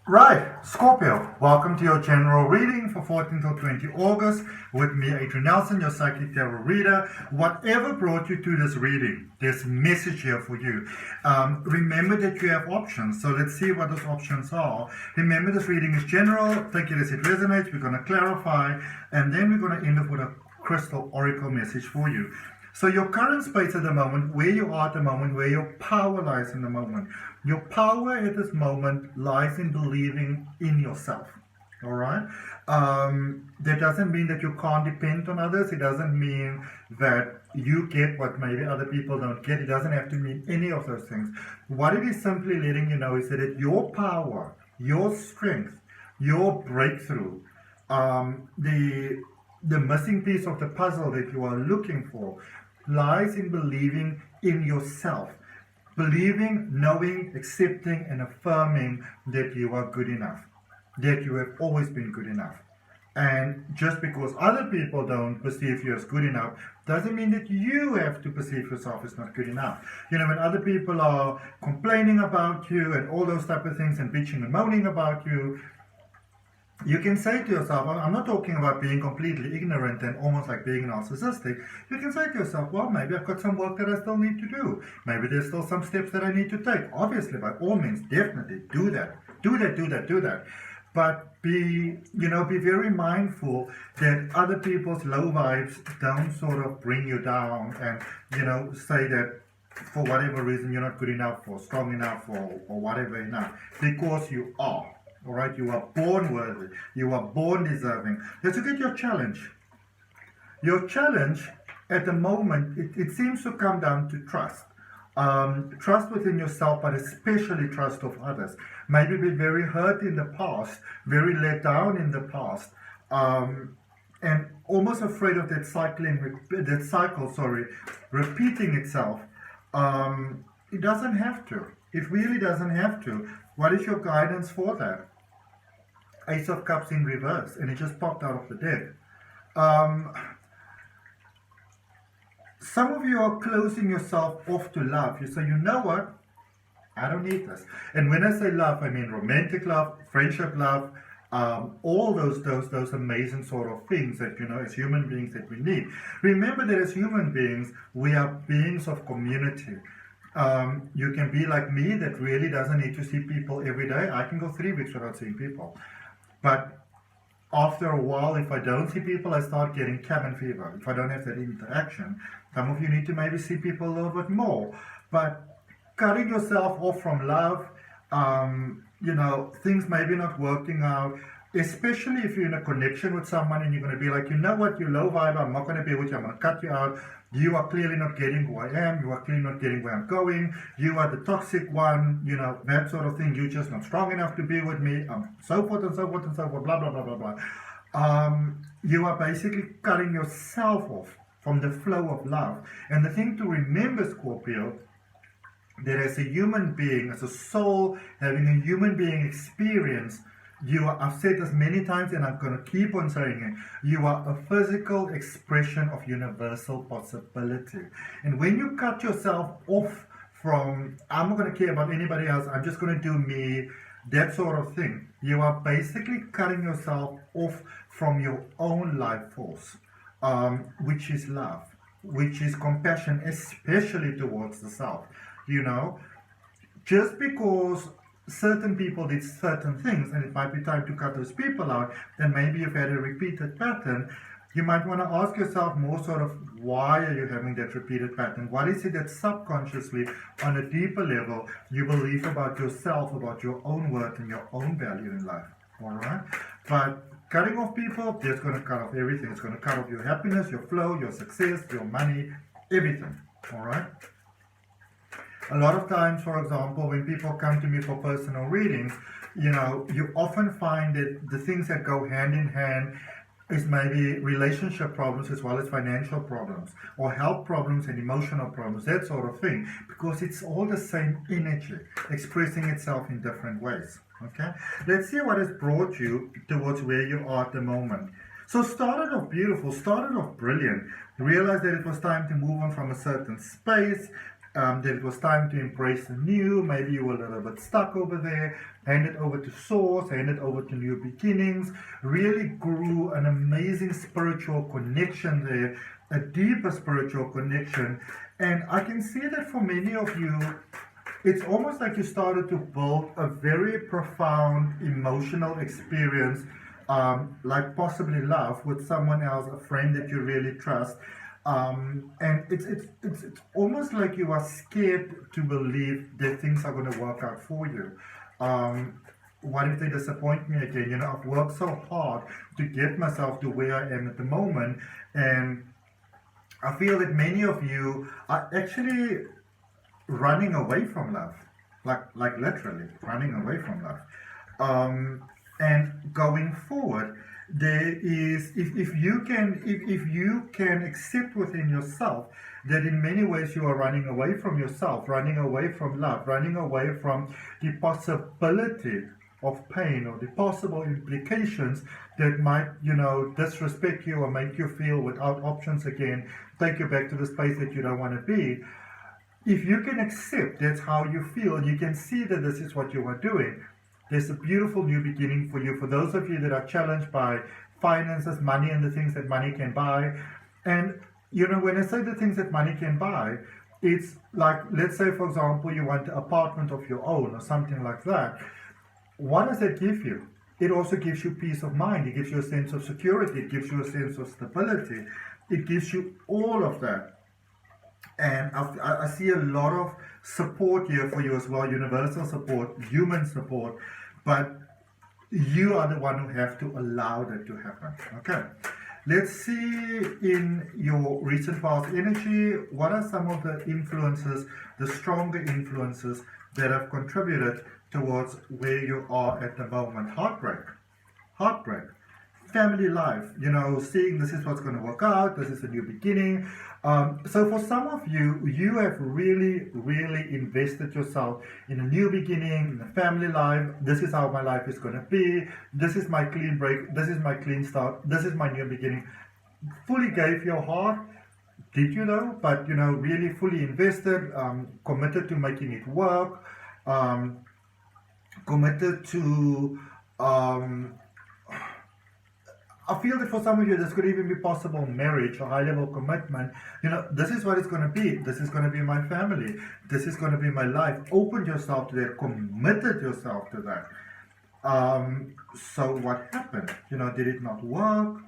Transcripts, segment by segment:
Right, Scorpio, welcome to your general reading for 14 till 20 August with me, Adrian Nelson, your psychic tarot reader. Whatever brought you to this reading, there's a message here for you. Remember that you have options, so let's see what those options are. Remember, this reading is general, take it as it resonates, we're going to clarify, and then we're going to end up with a crystal oracle message for you. So your current space at the moment, where you are at the moment, where your power lies in the moment. Your power at this moment lies in believing in yourself. All right? That doesn't mean that you can't depend on others. It doesn't mean that you get what maybe other people don't get. It doesn't have to mean any of those things. What it is simply letting you know is that your power, your strength, your breakthrough, the missing piece of the puzzle that you are looking for lies in believing in yourself. Believing, knowing, accepting, and affirming that you are good enough. That you have always been good enough. And just because other people don't perceive you as good enough doesn't mean that you have to perceive yourself as not good enough. You know, when other people are complaining about you and all those type of things and bitching and moaning about you, you can say to yourself, I'm not talking about being completely ignorant and almost like being narcissistic. You can say to yourself, well, maybe I've got some work that I still need to do. Maybe there's still some steps that I need to take. Obviously, by all means, definitely do that. Do that. But be very mindful that other people's low vibes don't sort of bring you down and, say that for whatever reason you're not good enough or strong enough or whatever enough. Because you are. All right, you are born worthy. You are born deserving. Let's look at your challenge. Your challenge at the moment, it seems to come down to trust. Trust within yourself, but especially trust of others. Maybe been very hurt in the past, very let down in the past, and almost afraid of that cycle, repeating itself. It doesn't have to. It really doesn't have to. What is your guidance for that? Ace of Cups in reverse, and it just popped out of the deck. Some of you are closing yourself off to love. You say, you know what? I don't need this. And when I say love, I mean romantic love, friendship love, all those amazing sort of things that, as human beings that we need. Remember that as human beings, we are beings of community. You can be like me that really doesn't need to see people every day. I can go 3 weeks without seeing people. But after a while, if I don't see people, I start getting cabin fever. If I don't have that interaction, some of you need to maybe see people a little bit more. But cutting yourself off from love, things maybe not working out, especially if you're in a connection with someone and you're going to be like, you know what, you're low vibe, I'm not going to be with you, I'm going to cut you out. You are clearly not getting who I am, you are clearly not getting where I'm going, you are the toxic one, that sort of thing, you're just not strong enough to be with me, so forth and so forth and so forth, blah, blah, blah, blah, blah. You are basically cutting yourself off from the flow of love. And the thing to remember, Scorpio, that as a human being, as a soul, having a human being experience, I've said this many times and I'm going to keep on saying it, you are a physical expression of universal possibility. And when you cut yourself off from, I'm not going to care about anybody else, I'm just going to do me, that sort of thing, you are basically cutting yourself off from your own life force, which is love, which is compassion, especially towards the self. Just because certain people did certain things and it might be time to cut those people out, then maybe you've had a repeated pattern. You might want to ask yourself more sort of, why are you having that repeated pattern? What is it that subconsciously, on a deeper level, you believe about yourself, about your own worth and your own value in life? All right? But cutting off people, that's going to cut off everything. It's going to cut off your happiness, your flow, your success, your money, everything. All right? A lot of times, for example, when people come to me for personal readings, you often find that the things that go hand in hand is maybe relationship problems as well as financial problems, or health problems and emotional problems, that sort of thing, because it's all the same energy expressing itself in different ways. Okay? Let's see what has brought you towards where you are at the moment. So started off beautiful, started off brilliant, realized that it was time to move on from a certain space, that it was time to embrace the new. Maybe you were a little bit stuck over there. Hand it over to source, hand it over to new beginnings. Really grew an amazing spiritual connection there, a deeper spiritual connection. And I can see that for many of you, it's almost like you started to build a very profound emotional experience, like possibly love with someone else, a friend that you really trust. And it's almost like you are scared to believe that things are going to work out for you. What if they disappoint me again? You know, I've worked so hard to get myself to where I am at the moment, and I feel that many of you are actually running away from love, like literally running away from love. And going forward, there is, if you can accept within yourself that in many ways you are running away from yourself, running away from love, running away from the possibility of pain or the possible implications that might, you know, disrespect you or make you feel without options again, take you back to the space that you don't want to be. If you can accept that's how you feel, and you can see that this is what you are doing, there's a beautiful new beginning for you. For those of you that are challenged by finances, money, and the things that money can buy. And, you know, when I say the things that money can buy, it's like, let's say, for example, you want an apartment of your own or something like that. What does that give you? It also gives you peace of mind. It gives you a sense of security. It gives you a sense of stability. It gives you all of that. And I see a lot of support here for you as well, universal support, human support, but you are the one who have to allow that to happen. Okay, let's see in your recent past energy, what are some of the influences, the stronger influences that have contributed towards where you are at the moment. Heartbreak, family life, you know, seeing this is what's going to work out, this is a new beginning. So for some of you, you have really invested yourself in a new beginning, in a family life. This is how my life is going to be. This is my clean break. This is my clean start. This is my new beginning. Fully gave your heart. Did you know? But, you know, really fully invested, committed to making it work, committed to... I feel that for some of you, this could even be possible marriage or high-level commitment. You know, this is what it's going to be. This is going to be my family. This is going to be my life. Open yourself to that. Committed yourself to that. So what happened? You know, did it not work?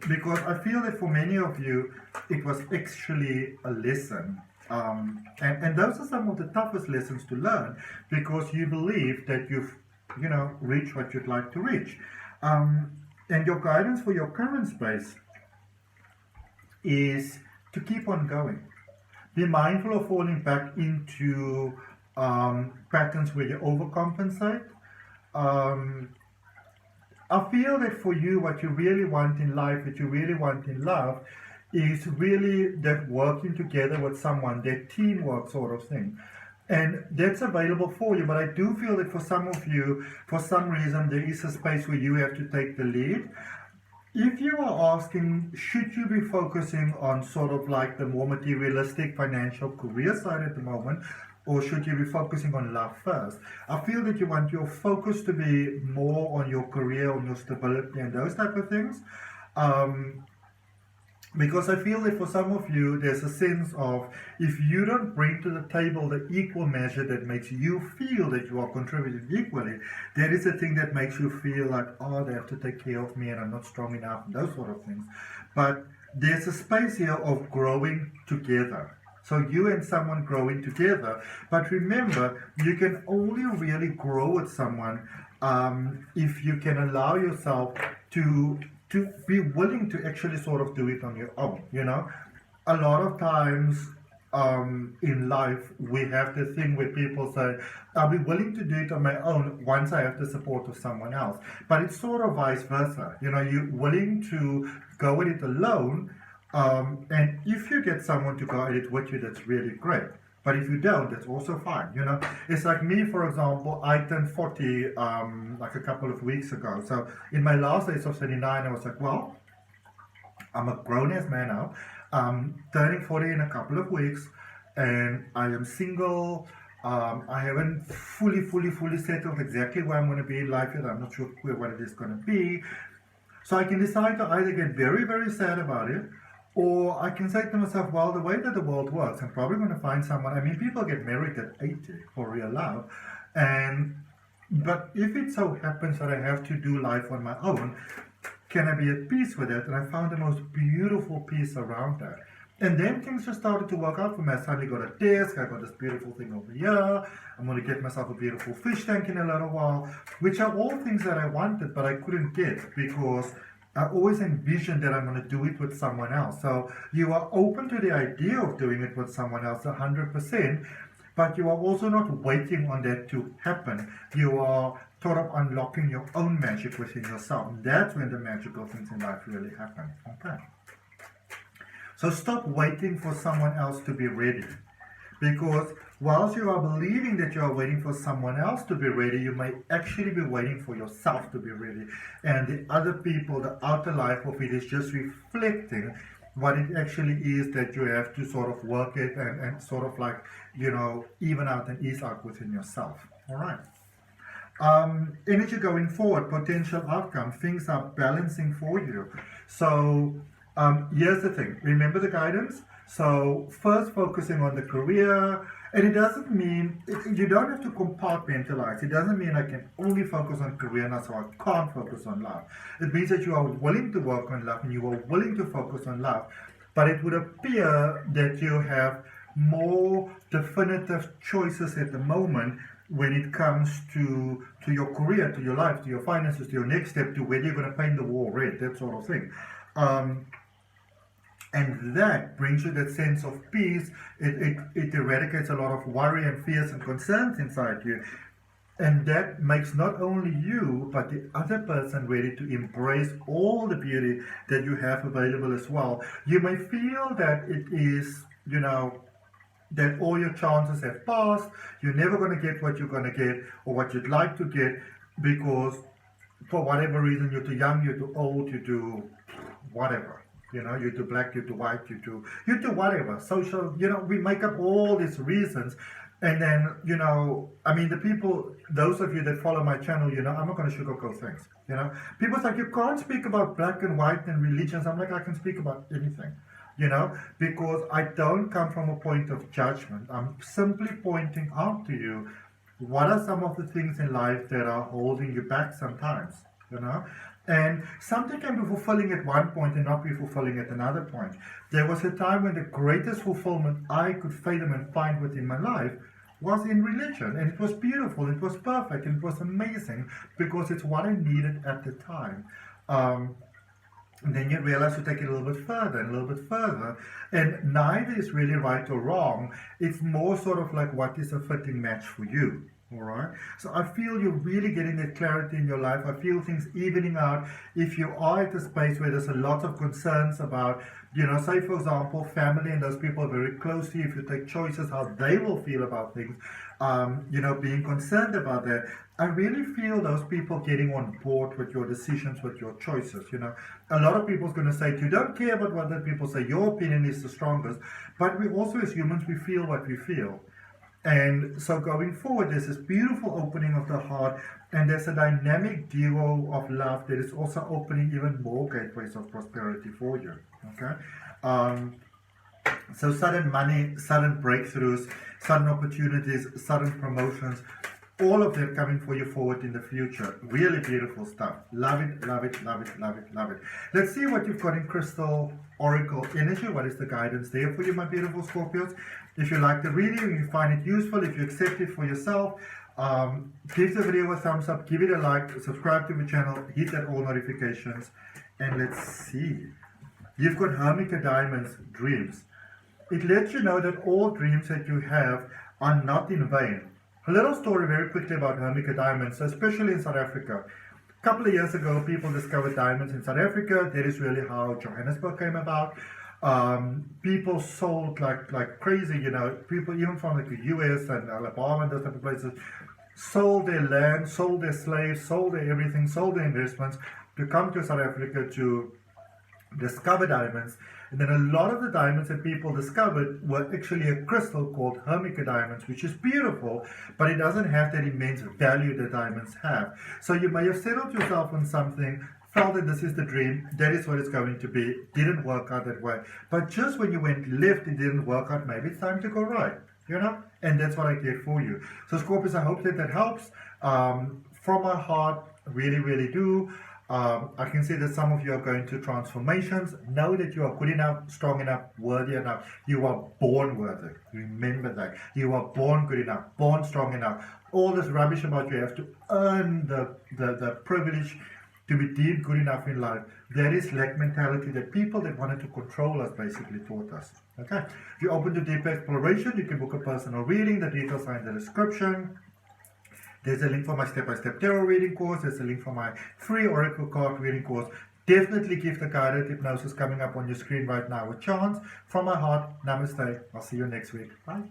Because I feel that for many of you, it was actually a lesson. And those are some of the toughest lessons to learn because you believe that you've, you know, reached what you'd like to reach. And your guidance for your current space is to keep on going. Be mindful of falling back into patterns where you overcompensate. I feel that for you, what you really want in life, what you really want in love, is really that working together with someone, that teamwork sort of thing. And that's available for you, but I do feel that for some of you, for some reason, there is a space where you have to take the lead. If you are asking, should you be focusing on sort of like the more materialistic financial career side at the moment, or should you be focusing on love first? I feel that you want your focus to be more on your career, on your stability and those type of things. Because I feel that for some of you, there's a sense of if you don't bring to the table the equal measure that makes you feel that you are contributing equally, that is the thing that makes you feel like, oh, they have to take care of me and I'm not strong enough and those sort of things. But there's a space here of growing together. So you and someone growing together. But remember, you can only really grow with someone if you can allow yourself to be willing to actually sort of do it on your own, you know. A lot of times in life, we have this thing where people say, I'll be willing to do it on my own once I have the support of someone else. But it's sort of vice versa. You know, you're willing to go at it alone, and if you get someone to go at it with you, that's really great. But if you don't, that's also fine, you know. It's like me, for example, I turned 40 like a couple of weeks ago. So in my last days of 39, I was like, well, I'm a grown-ass man now, turning 40 in a couple of weeks. and I am single. I haven't fully settled exactly where I'm going to be in life yet. I'm not sure what it is going to be. So I can decide to either get very sad about it, or I can say to myself, well, the way that the world works, I'm probably going to find someone. I mean, people get married at 80 for real love. But if it so happens that I have to do life on my own, can I be at peace with it? And I found the most beautiful peace around that. And then things just started to work out for me. I suddenly got a desk, I got this beautiful thing over here, I'm going to get myself a beautiful fish tank in a little while, which are all things that I wanted, but I couldn't get because I always envisioned that I'm going to do it with someone else. So you are open to the idea of doing it with someone else 100%, but you are also not waiting on that to happen. You are sort of unlocking your own magic within yourself. And that's when the magical things in life really happen. Okay. So stop waiting for someone else to be ready. Because whilst you are believing that you are waiting for someone else to be ready, you may actually be waiting for yourself to be ready. And the other people, the outer life of it is just reflecting what it actually is that you have to sort of work it and sort of like, even out and ease out within yourself. All right. Energy going forward, potential outcome, things are balancing for you. So here's the thing, remember the guidance. So first focusing on the career, and it doesn't mean, you don't have to compartmentalize. It doesn't mean I can only focus on career now, so I can't focus on love. It means that you are willing to work on love and you are willing to focus on love, but it would appear that you have more definitive choices at the moment when it comes to your career, to your life, to your finances, to your next step, to whether you're going to paint the wall red, that sort of thing. And that brings you that sense of peace. It eradicates a lot of worry and fears and concerns inside you. And that makes not only you, but the other person ready to embrace all the beauty that you have available as well. You may feel that it is, that all your chances have passed. You're never going to get what you're going to get or what you'd like to get because for whatever reason, you're too young, you're too old, you're too whatever. You're too black, you're too white, you're too whatever. Social, we make up all these reasons. And then, the people, those of you that follow my channel, I'm not going to sugarcoat things. People say, you can't speak about black and white and religions. I'm like, I can speak about anything. Because I don't come from a point of judgment. I'm simply pointing out to you what are some of the things in life that are holding you back sometimes, And something can be fulfilling at one point and not be fulfilling at another point. There was a time when the greatest fulfillment I could fathom and find within my life was in religion. And it was beautiful, it was perfect, it was amazing because it's what I needed at the time. And then you realize to take it a little bit further and a little bit further. And neither is really right or wrong. It's more sort of like what is a fitting match for you. All right. So I feel you're really getting that clarity in your life. I feel things evening out. If you are at a space where there's a lot of concerns about, say for example, family and those people are very close to you, if you take choices, how they will feel about things, being concerned about that. I really feel those people getting on board with your decisions, with your choices. A lot of people's going to say, you don't care about what other people say. Your opinion is the strongest. But we also, as humans, we feel what we feel. And so going forward, there's this beautiful opening of the heart, and there's a dynamic duo of love that is also opening even more gateways of prosperity for you. Okay. So sudden money, sudden breakthroughs, sudden opportunities, sudden promotions, all of them coming for you forward in the future. Really beautiful stuff. Love it, love it, love it, love it, love it. Let's see what you've got in crystal oracle energy. What is the guidance there for you, my beautiful Scorpios? If you like the reading, you find it useful, if you accept it for yourself, give the video a thumbs up, give it a like, subscribe to the channel, hit that all notifications, and let's see. You've got Hermika Diamonds dreams. It lets you know that all dreams that you have are not in vain. A little story very quickly about Hermika Diamonds, especially in South Africa. A couple of years ago, people discovered diamonds in South Africa. That is really how Johannesburg came about. People sold like crazy, people even from like the US and Alabama and those type of places, sold their land, sold their slaves, sold their everything, sold their investments to come to South Africa to discover diamonds. And then a lot of the diamonds that people discovered were actually a crystal called Hermica diamonds, which is beautiful, but it doesn't have that immense value that diamonds have. So you may have settled yourself on something, felt that this is the dream, that is what it's going to be, didn't work out that way. But just when you went left, it didn't work out, maybe it's time to go right, you know? And that's what I get for you. So Scorpios, I hope that that helps. From my heart, really, really do. I can see that some of you are going through transformations. Know that you are good enough, strong enough, worthy enough. You are born worthy. Remember that. You are born good enough, born strong enough. All this rubbish about you have to earn the privilege to be deemed good enough in life. That is lack mentality that people that wanted to control us basically taught us. Okay? If you're open to deeper exploration, you can book a personal reading. The details are in the description. There's a link for my step-by-step tarot reading course. There's a link for my free oracle card reading course. Definitely give the guided hypnosis coming up on your screen right now a chance. From my heart, namaste. I'll see you next week. Bye.